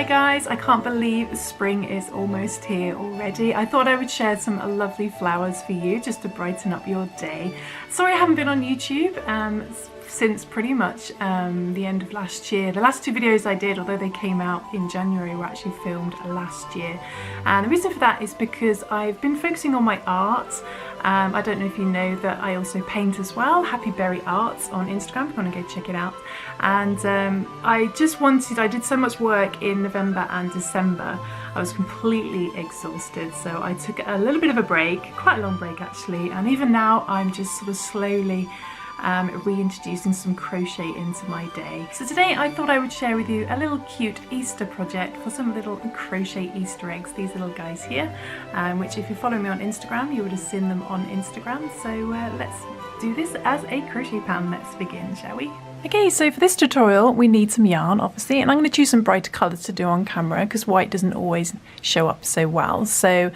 Hi guys, I can't believe spring is almost here already. I thought I would share some lovely flowers for you just to brighten up your day. Sorry I haven't been on YouTube since pretty much the end of last year. The last two videos I did, although they came out in January, were actually filmed last year. And the reason for that is because I've been focusing on my art. I don't know if you know that I also paint as well, Happy Berry Arts on Instagram, if you want to go check it out. And I did so much work in November and December, I was completely exhausted, so I took a little bit of a break, quite a long break actually, and even now I'm just sort of slowly reintroducing some crochet into my day. So today I thought I would share with you a little cute Easter project for some little crochet Easter eggs, these little guys here, which if you follow me on Instagram you would have seen them on Instagram. So let's do this as a crochet pattern. Let's begin, shall we? Okay, so for this tutorial we need some yarn obviously, and I'm going to choose some brighter colours to do on camera because white doesn't always show up so well. So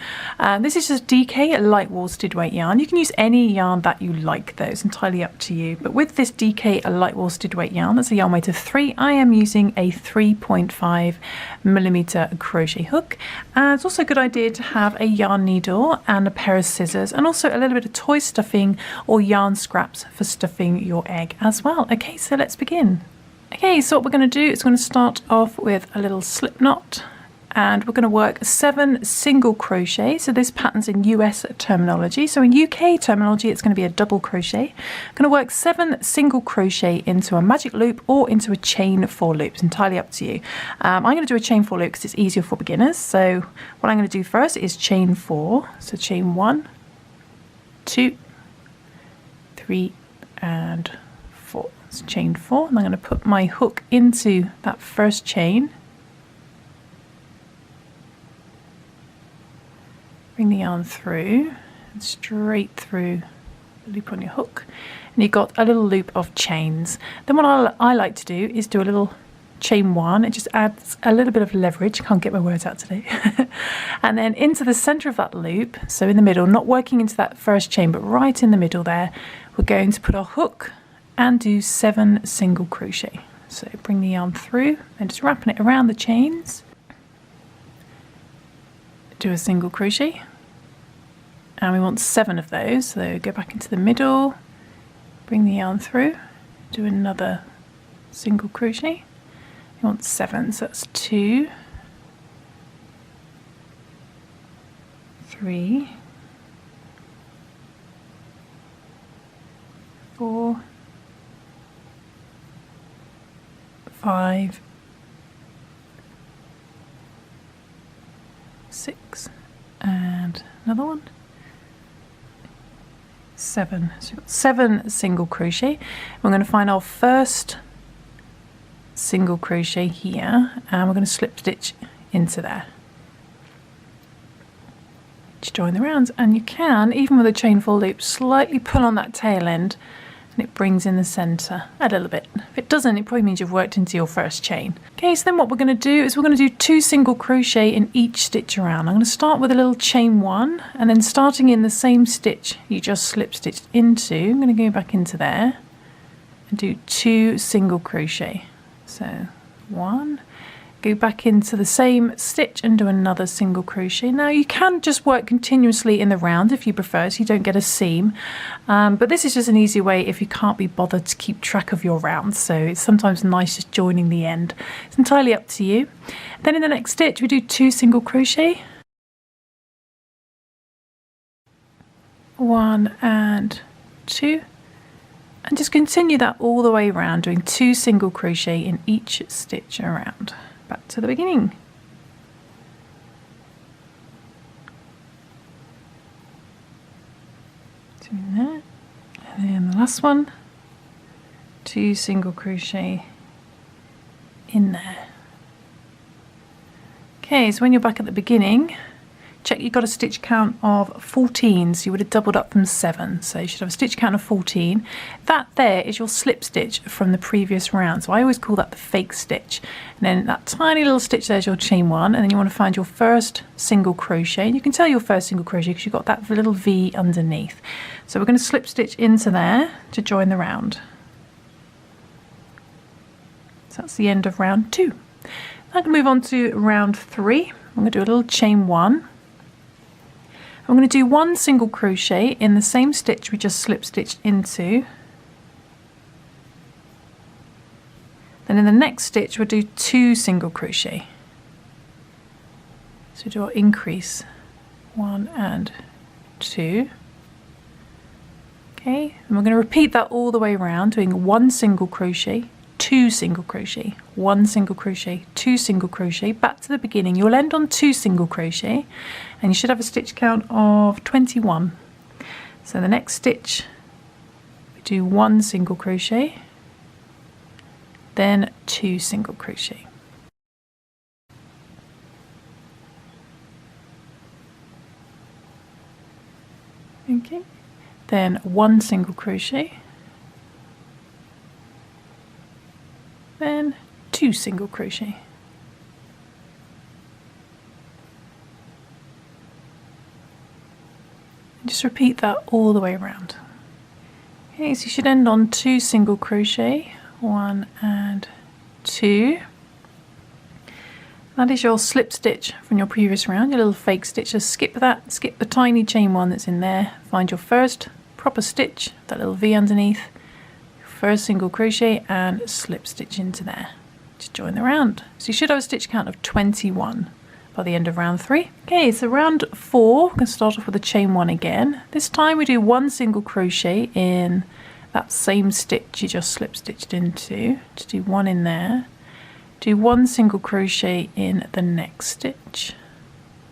this is just DK light worsted weight yarn. You can use any yarn that you like though, it's entirely up to you. But with this DK light worsted weight yarn, that's a yarn weight of 3, I am using a 3.5mm crochet hook. And it's also a good idea to have a yarn needle and a pair of scissors, and also a little bit of toy stuffing or yarn scraps for stuffing your egg as well. Okay, so let's begin. Okay, so what we're going to do is we're going to start off with a little slip knot, and we're going to work 7 single crochet. So this pattern's in US terminology, so in UK terminology it's going to be a double crochet. I'm going to work 7 single crochet into a magic loop or into a chain 4 loop. It's entirely up to you. I'm going to do a chain 4 loop because it's easier for beginners. So what I'm going to do first is chain 4, so chain 1, 2, 3 and 4. It's chain 4, and I'm going to put my hook into that first chain, bring the yarn through and straight through the loop on your hook, and you've got a little loop of chains. Then what I like to do is do a little chain 1. It just adds a little bit of leverage, can't get my words out today. And then into the center of that loop, so in the middle, not working into that first chain but right in the middle there, we're going to put our hook and do 7 single crochet. So bring the yarn through and just wrapping it around the chains, do a single crochet, and we want 7 of those. So go back into the middle, bring the yarn through, do another single crochet. You want 7, so that's 2, 3, 4, 5, 6, and another one, 7. So we've got 7 single crochet. We're going to find our first single crochet here, and we're going to slip stitch into there to join the rounds. And you can, even with a chain 4 loop, slightly pull on that tail end and it brings in the center a little bit. If it doesn't, it probably means you've worked into your first chain. Okay, so then what we're going to do is we're going to do 2 single crochet in each stitch around. I'm going to start with a little chain 1, and then starting in the same stitch you just slip stitched into, I'm going to go back into there and do 2 single crochet. So 1, go back into the same stitch and do another single crochet. Now you can just work continuously in the round if you prefer, so you don't get a seam, but this is just an easy way if you can't be bothered to keep track of your rounds, so it's sometimes nice just joining the end. It's entirely up to you. Then in the next stitch we do 2 single crochet, 1 and 2, and just continue that all the way around, doing 2 single crochet in each stitch around. Back to the beginning. Doing that, and then the last one, 2 single crochet in there. Okay, so when you're back at the beginning, check you've got a stitch count of 14, so you would have doubled up from 7, so you should have a stitch count of 14. That there is your slip stitch from the previous round, so I always call that the fake stitch. And then that tiny little stitch there is your chain 1, and then you want to find your first single crochet, and you can tell your first single crochet because you've got that little V underneath. So we're going to slip stitch into there to join the round. So that's the end of round 2. I can move on to round 3. I'm going to do a little chain 1. I'm going to do 1 single crochet in the same stitch we just slip stitched into. Then in the next stitch we'll do 2 single crochet. So do our increase 1 and 2. Okay, and we're going to repeat that all the way around, doing 1 single crochet, 2 single crochet, 1 single crochet, 2 single crochet, back to the beginning. You'll end on 2 single crochet and you should have a stitch count of 21. So the next stitch we do 1 single crochet, then 2 single crochet. Okay, then 1 single crochet, then 2 single crochet. And just repeat that all the way around. Okay, so you should end on 2 single crochet, 1 and 2. That is your slip stitch from your previous round, your little fake stitch. Just skip that, skip the tiny chain 1 that's in there, find your first proper stitch, that little V underneath, first single crochet and slip stitch into there. Just join the round. So you should have a stitch count of 21 by the end of round 3. Okay, so round 4, we're going to start off with a chain 1 again. This time we do 1 single crochet in that same stitch you just slip stitched into. Just do 1 in there. Do 1 single crochet in the next stitch.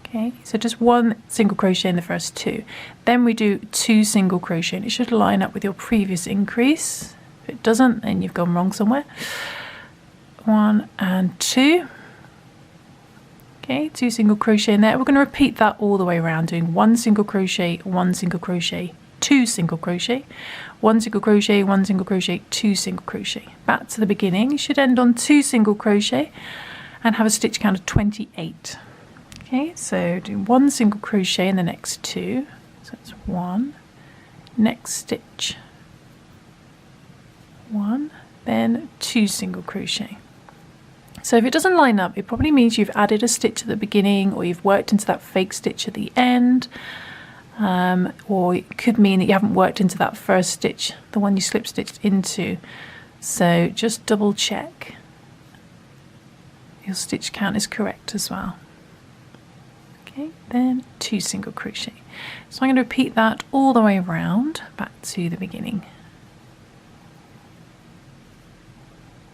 Okay, so just 1 single crochet in the first 2. Then we do 2 single crochet, and it should line up with your previous increase. If it doesn't, then you've gone wrong somewhere. 1 and 2. Okay, 2 single crochet in there. We're going to repeat that all the way around, doing 1 single crochet, 1 single crochet, 2 single crochet, 1 single crochet, 1 single crochet, 2 single crochet. Back to the beginning. You should end on 2 single crochet and have a stitch count of 28. Okay, so do 1 single crochet in the next 2. So it's 1, next stitch, 1, then 2 single crochet. So if it doesn't line up, it probably means you've added a stitch at the beginning, or you've worked into that fake stitch at the end. Or it could mean that you haven't worked into that first stitch, the one you slip stitched into. So just double check your stitch count is correct as well. Okay, then 2 single crochet. So I'm going to repeat that all the way around back to the beginning.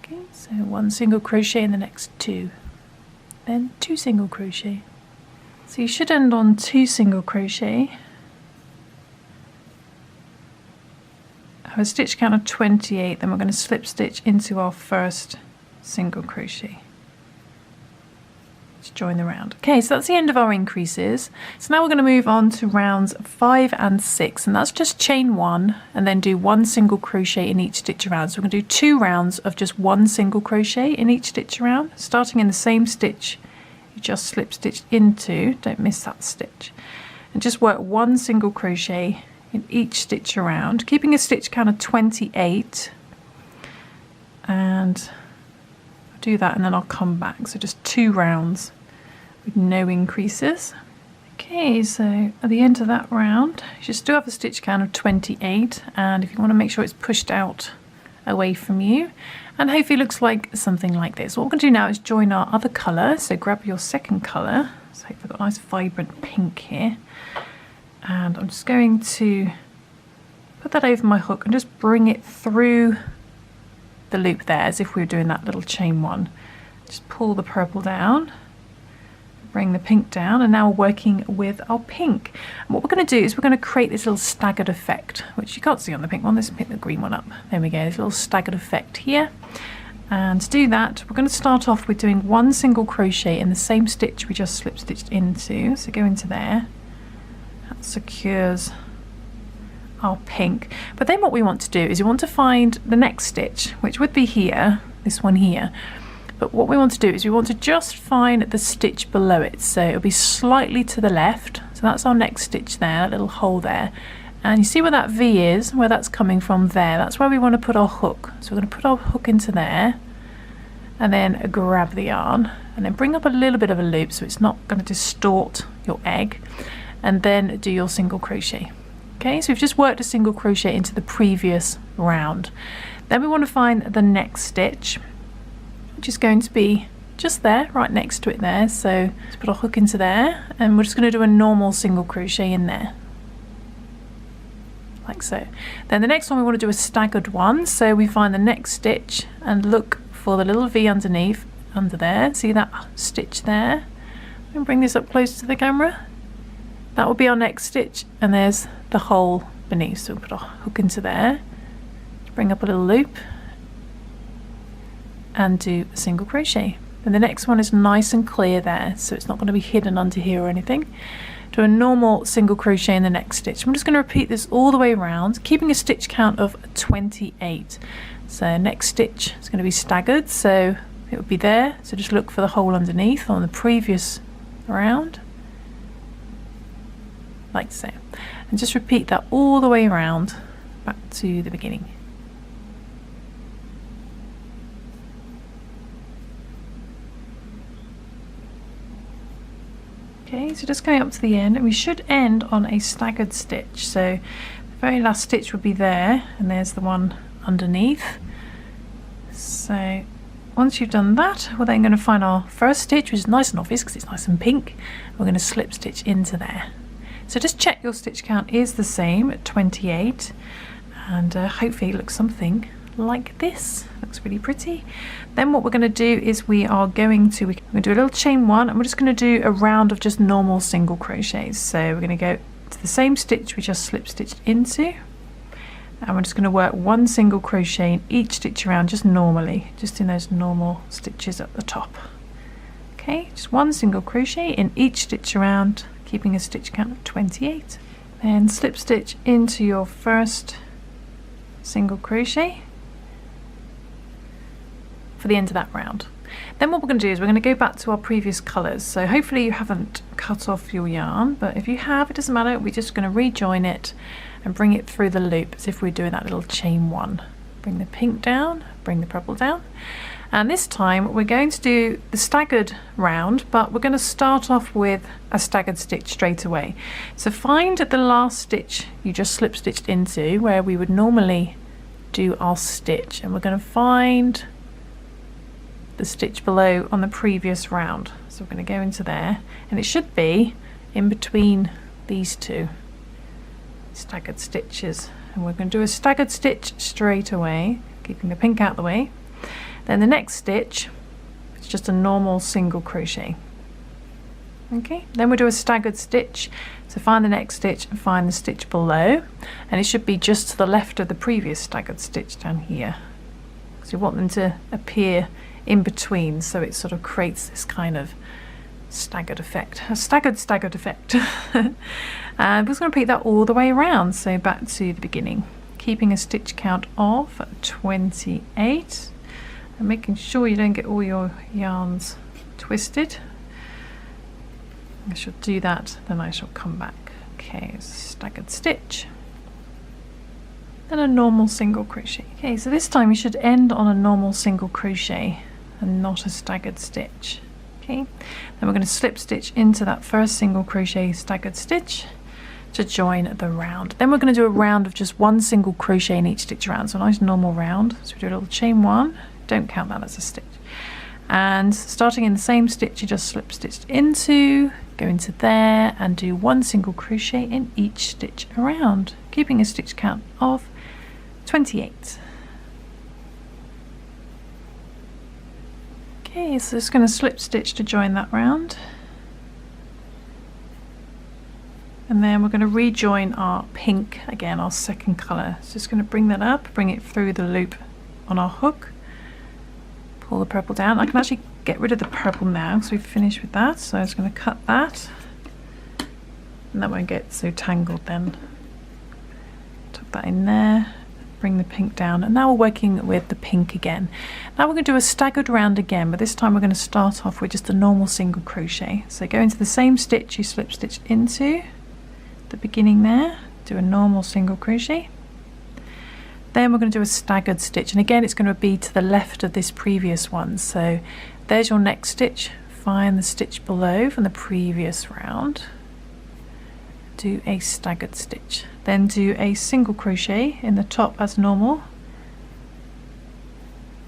Okay, so 1 single crochet in the next 2, then 2 single crochet. So you should end on 2 single crochet. Have a stitch count of 28, then we're going to slip stitch into our first single crochet. Just join the round. Okay, so that's the end of our increases. So now we're going to move on to rounds 5 and 6, and that's just chain 1 and then do 1 single crochet in each stitch around. So we're going to do 2 rounds of just 1 single crochet in each stitch around, starting in the same stitch you just slip stitched into. Don't miss that stitch, and just work 1 single crochet in each stitch around, keeping a stitch count of 28, and I'll do that and then I'll come back. So just 2 rounds with no increases. Okay, so at the end of that round you should still have a stitch count of 28, and if you want to make sure it's pushed out away from you, and hopefully it looks like something like this. What we're going to do now is join our other colour. So grab your second colour. So I've got a nice vibrant pink here, and I'm just going to put that over my hook and just bring it through the loop there as if we were doing that little chain 1. Just pull the purple down, bring the pink down, and now we're working with our pink. And what we're going to do is we're going to create this little staggered effect, which you can't see on the pink one. Let's pick the green one up. There we go, this little staggered effect here. And to do that, we're going to start off with doing 1 single crochet in the same stitch we just slip stitched into. So go into there. That secures our pink. But then what we want to do is we want to find the next stitch, which would be here, this one here. But what we want to do is we want to just find the stitch below it. So it'll be slightly to the left. So that's our next stitch there, that little hole there. And you see where that V is, where that's coming from there. That's where we want to put our hook. So we're going to put our hook into there and then grab the yarn and then bring up a little bit of a loop so it's not going to distort your egg, and then do your single crochet. Okay, so we've just worked a single crochet into the previous round. Then we want to find the next stitch, which is going to be just there, right next to it there. So let's put our hook into there, and we're just going to do a normal single crochet in there, like so. Then the next one we want to do a staggered one, so we find the next stitch and look for the little V underneath, under there. See that stitch there? And bring this up close to the camera. That will be our next stitch, and there's the hole beneath. So we'll put our hook into there, bring up a little loop, and do a single crochet. Then the next one is nice and clear there, so it's not going to be hidden under here or anything. Do a normal single crochet in the next stitch. I'm just going to repeat this all the way around, keeping a stitch count of 28. So next stitch is going to be staggered, so it would be there. So just look for the hole underneath on the previous round, like so. And just repeat that all the way around back to the beginning. Okay, so just going up to the end, and we should end on a staggered stitch. So the very last stitch would be there, and there's the one underneath. So once you've done that, we're then going to find our first stitch, which is nice and obvious because it's nice and pink. We're going to slip stitch into there. So just check your stitch count is the same at 28, and hopefully it looks something like this. Looks really pretty. Then what we're going to do is we're going to do a little chain one, and we're just going to do a round of just normal single crochets. So we're going to go to the same stitch we just slip stitched into, and we're just going to work one single crochet in each stitch around, just normally, just in those normal stitches at the top. Okay, just one single crochet in each stitch around, keeping a stitch count of 28. Then slip stitch into your first single crochet for the end of that round. Then what we're going to do is we're going to go back to our previous colours. So hopefully you haven't cut off your yarn, but if you have, it doesn't matter. We're just going to rejoin it and bring it through the loop as if we're doing that little chain one. Bring the pink down, bring the purple down, and this time we're going to do the staggered round, but we're going to start off with a staggered stitch straight away. So find the last stitch you just slip stitched into where we would normally do our stitch, and we're going to find the stitch below on the previous round. So we're going to go into there, and it should be in between these two staggered stitches, and we're going to do a staggered stitch straight away, keeping the pink out of the way. Then the next stitch is just a normal single crochet. Okay, then we'll do a staggered stitch, so find the next stitch and find the stitch below, and it should be just to the left of the previous staggered stitch down here. So you want them to appear in between, so it sort of creates this kind of staggered effect, a staggered effect. And we're just going to repeat that all the way around, so back to the beginning, keeping a stitch count of 28 and making sure you don't get all your yarns twisted. I shall do that, then I shall come back. Okay, staggered stitch, then a normal single crochet. Okay, so this time you should end on a normal single crochet and not a staggered stitch. Okay, then we're going to slip stitch into that first single crochet staggered stitch to join the round. Then we're going to do a round of just one single crochet in each stitch around, so a nice normal round. So we do a little chain one, don't count that as a stitch, and starting in the same stitch you just slip stitched into, go into there and do one single crochet in each stitch around, keeping a stitch count of 28. Okay, so just going to slip stitch to join that round, and then we're going to rejoin our pink again, our second colour. So just going to bring that up, bring it through the loop on our hook, pull the purple down. I can actually get rid of the purple now because we've finished with that, so I'm just going to cut that, and that won't get so tangled then. Tuck that in there, bring the pink down, and now we're working with the pink again. Now we're going to do a staggered round again, but this time we're going to start off with just a normal single crochet. So go into the same stitch you slip stitched into the beginning there, do a normal single crochet, then we're going to do a staggered stitch, and again it's going to be to the left of this previous one. So there's your next stitch, find the stitch below from the previous round, do a staggered stitch, then do a single crochet in the top as normal,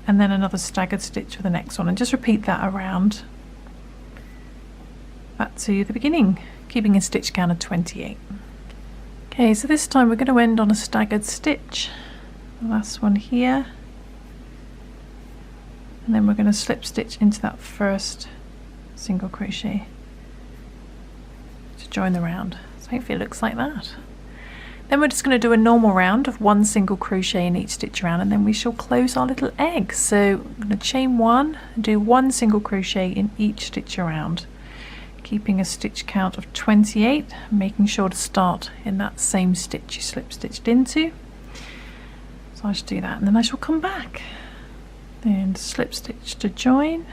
and then another staggered stitch for the next one, and just repeat that around back to the beginning, keeping a stitch count of 28. Okay, so this time we're going to end on a staggered stitch, the last one here, and then we're going to slip stitch into that first single crochet to join the round. So hopefully it looks like that. Then we're just going to do a normal round of 1 single crochet in each stitch around, and then we shall close our little egg. So I'm going to chain 1 and do 1 single crochet in each stitch around, keeping a stitch count of 28, making sure to start in that same stitch you slip stitched into. So I should do that, and then I shall come back. Then slip stitch to join.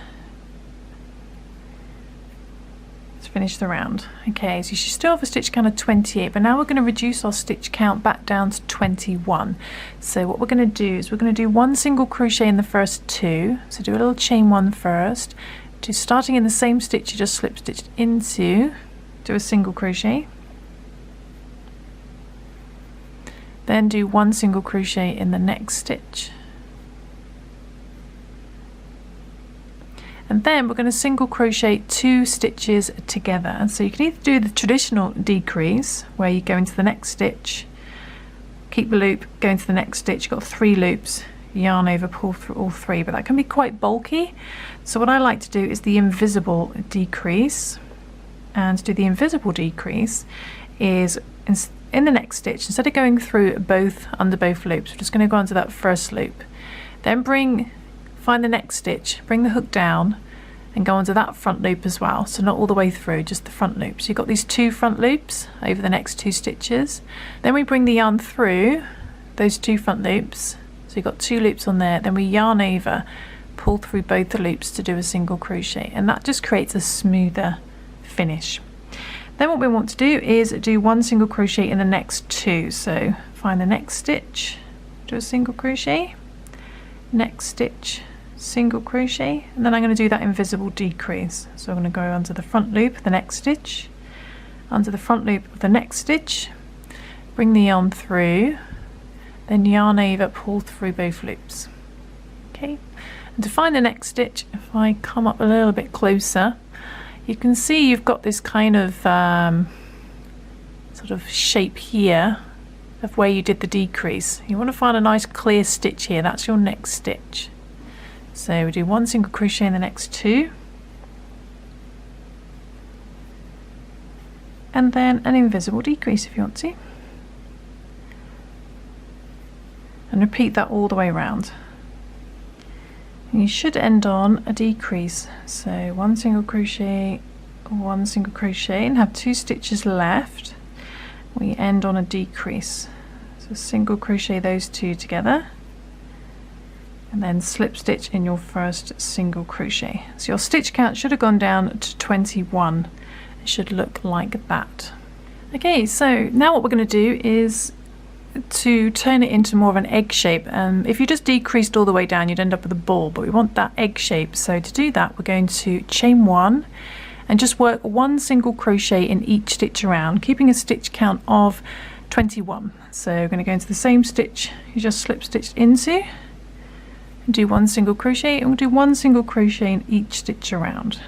Let's finish the round. Okay, so you should still have a stitch count of 28, but now we're going to reduce our stitch count back down to 21. So what we're going to do is we're going to do 1 single crochet in the first 2. So do a little chain 1 first. Starting in the same stitch you just slip stitched into, do a single crochet, then do 1 single crochet in the next stitch, and then we're going to single crochet 2 stitches together. And so you can either do the traditional decrease where you go into the next stitch, keep the loop, go into the next stitch, you've got 3 loops, yarn over, pull through all 3, but that can be quite bulky. So what I like to do is the invisible decrease, and to do the invisible decrease is in the next stitch, instead of going through under both loops, we're just going to go onto that first loop, then find the next stitch, bring the hook down and go onto that front loop as well, so not all the way through, just the front loop. So you've got these 2 front loops over the next 2 stitches, then we bring the yarn through those 2 front loops. So you've got 2 loops on there, then we yarn over, pull through both the loops to do a single crochet, and that just creates a smoother finish. Then what we want to do is do 1 single crochet in the next 2. So find the next stitch, do a single crochet, next stitch, single crochet, and then I'm going to do that invisible decrease. So I'm going to go onto the front loop of the next stitch, onto the front loop of the next stitch, bring the yarn through, then yarn over, pull through both loops. Okay, and to find the next stitch, if I come up a little bit closer, you can see you've got this kind of sort of shape here of where you did the decrease. You want to find a nice clear stitch here, that's your next stitch. So we do 1 single crochet in the next 2, and then an invisible decrease if you want to. And repeat that all the way around. And you should end on a decrease. So 1 single crochet, 1 single crochet, and have 2 stitches left. We end on a decrease. So single crochet those 2 together, and then slip stitch in your first single crochet. So your stitch count should have gone down to 21. It should look like that. Okay, so now what we're going to do is to turn it into more of an egg shape. If you just decreased all the way down, you'd end up with a ball, but we want that egg shape. So to do that, we're going to chain 1 and just work 1 single crochet in each stitch around, keeping a stitch count of 21. So we're going to go into the same stitch you just slip stitched into, and do 1 single crochet, and we'll do 1 single crochet in each stitch around.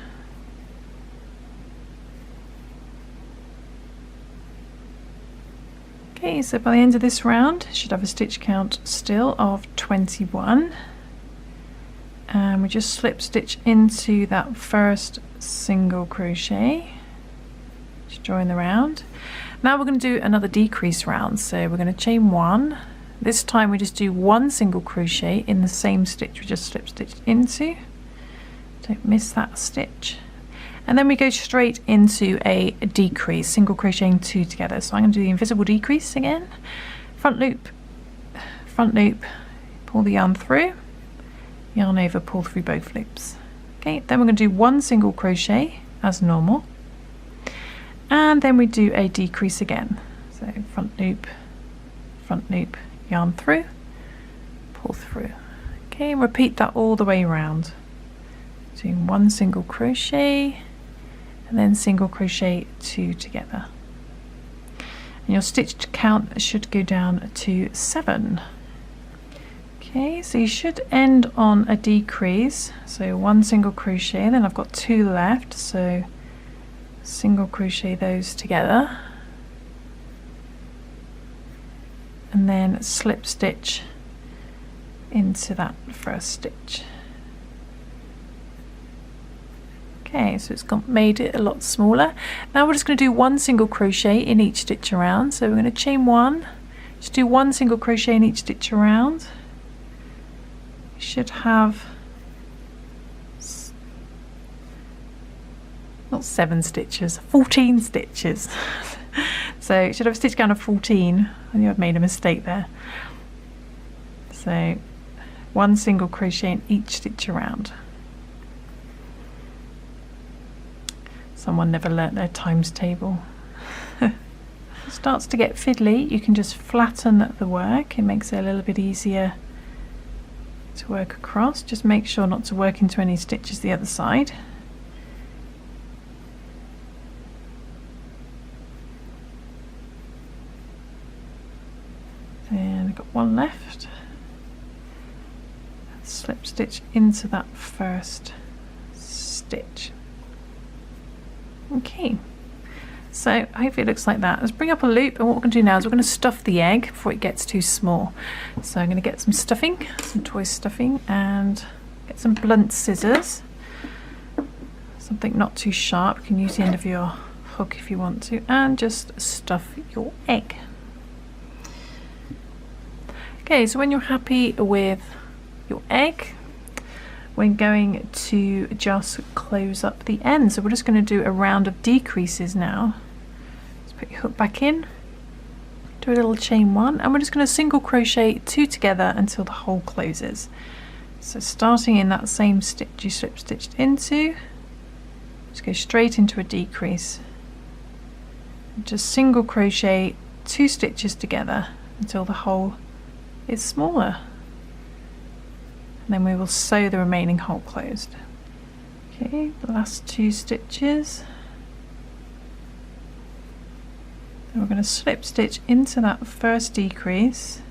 Okay, so by the end of this round, you should have a stitch count still of 21. And we just slip stitch into that first single crochet to join the round. Now we're going to do another decrease round. So we're going to chain 1. This time we just do 1 single crochet in the same stitch we just slip stitched into. Don't miss that stitch. And then we go straight into a decrease, single crocheting 2 together. So I'm going to do the invisible decrease again. Front loop, pull the yarn through, yarn over, pull through both loops. Okay, then we're going to do 1 single crochet as normal, and then we do a decrease again. So front loop, yarn through, pull through. Okay, and repeat that all the way around doing 1 single crochet and then single crochet 2 together. And your stitch count should go down to 7. Okay, so you should end on a decrease, so 1 single crochet, then I've got 2 left, so single crochet those together and then slip stitch into that first stitch. Okay, so it's made it a lot smaller. Now we're just going to do 1 single crochet in each stitch around, so we're going to chain 1, just do 1 single crochet in each stitch around. You should have not 7 stitches, 14 stitches. So you should have a stitch count of 14. I knew I'd made a mistake there. So 1 single crochet in each stitch around. Someone never learnt their times table. If it starts to get fiddly, you can just flatten the work. It makes it a little bit easier to work across. Just make sure not to work into any stitches the other side. And I've got 1 left. Slip stitch into that first stitch. Okay, so hopefully it looks like that. Let's bring up a loop, and what we're going to do now is we're going to stuff the egg before it gets too small. So I'm going to get some stuffing, some toy stuffing, and get some blunt scissors. Something not too sharp. You can use the end of your hook if you want to, and just stuff your egg. Okay, so when you're happy with your egg, we're going to just close up the end. So we're just going to do a round of decreases now. Let's put your hook back in, do a little chain 1, and we're just going to single crochet 2 together until the hole closes. So starting in that same stitch you slip stitched into, just go straight into a decrease. Just single crochet 2 stitches together until the hole is smaller. And then we will sew the remaining hole closed. Okay, the last 2 stitches. And we're going to slip stitch into that first decrease.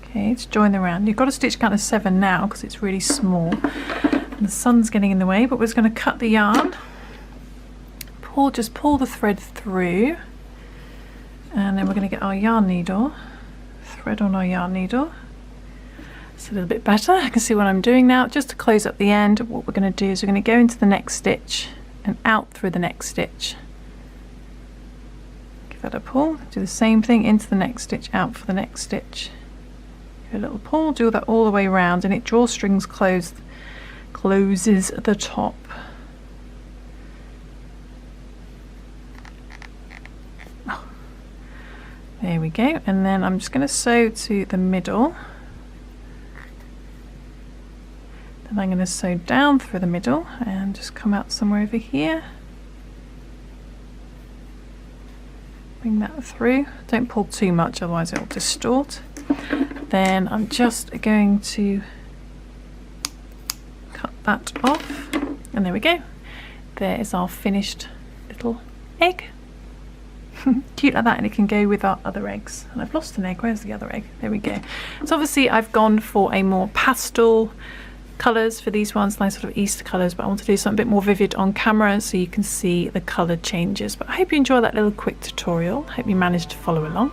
Okay, to join the round. You've got a stitch count of 7 now because it's really small. And the sun's getting in the way, but we're just going to cut the yarn. Just pull the thread through, and then we're going to get our yarn needle, thread on our yarn needle. It's a little bit better. I can see what I'm doing now. Just to close up the end, what we're going to do is we're going to go into the next stitch and out through the next stitch. Give that a pull. Do the same thing into the next stitch, out for the next stitch. Give a little pull. Do that all the way around, and it drawstrings closes at the top. There we go, and then I'm just going to sew to the middle. Then I'm going to sew down through the middle and just come out somewhere over here. Bring that through. Don't pull too much, otherwise it will distort. Then I'm just going to cut that off, and there we go. There is our finished little egg. Cute like that, and it can go with our other eggs. And I've lost an egg. Where's the other egg? There we go. So obviously I've gone for a more pastel colours for these ones, nice sort of Easter colours, but I want to do something a bit more vivid on camera so you can see the colour changes. But I hope you enjoy that little quick tutorial. Hope you managed to follow along,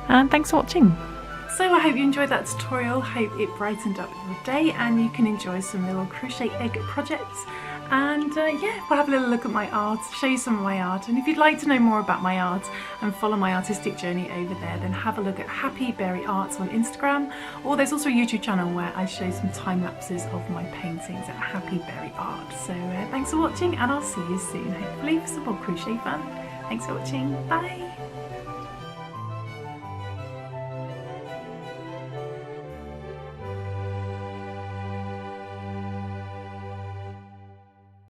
and thanks for watching. So I hope you enjoyed that tutorial. Hope it brightened up your day and you can enjoy some little crochet egg projects. And yeah, we'll have a little look at my art, show you some of my art, and if you'd like to know more about my art and follow my artistic journey over there, then have a look at Happy Berry Arts on Instagram, or there's also a YouTube channel where I show some time lapses of my paintings at Happy Berry Art. So thanks for watching, and I'll see you soon, hopefully for some more crochet fun. Thanks for watching, bye!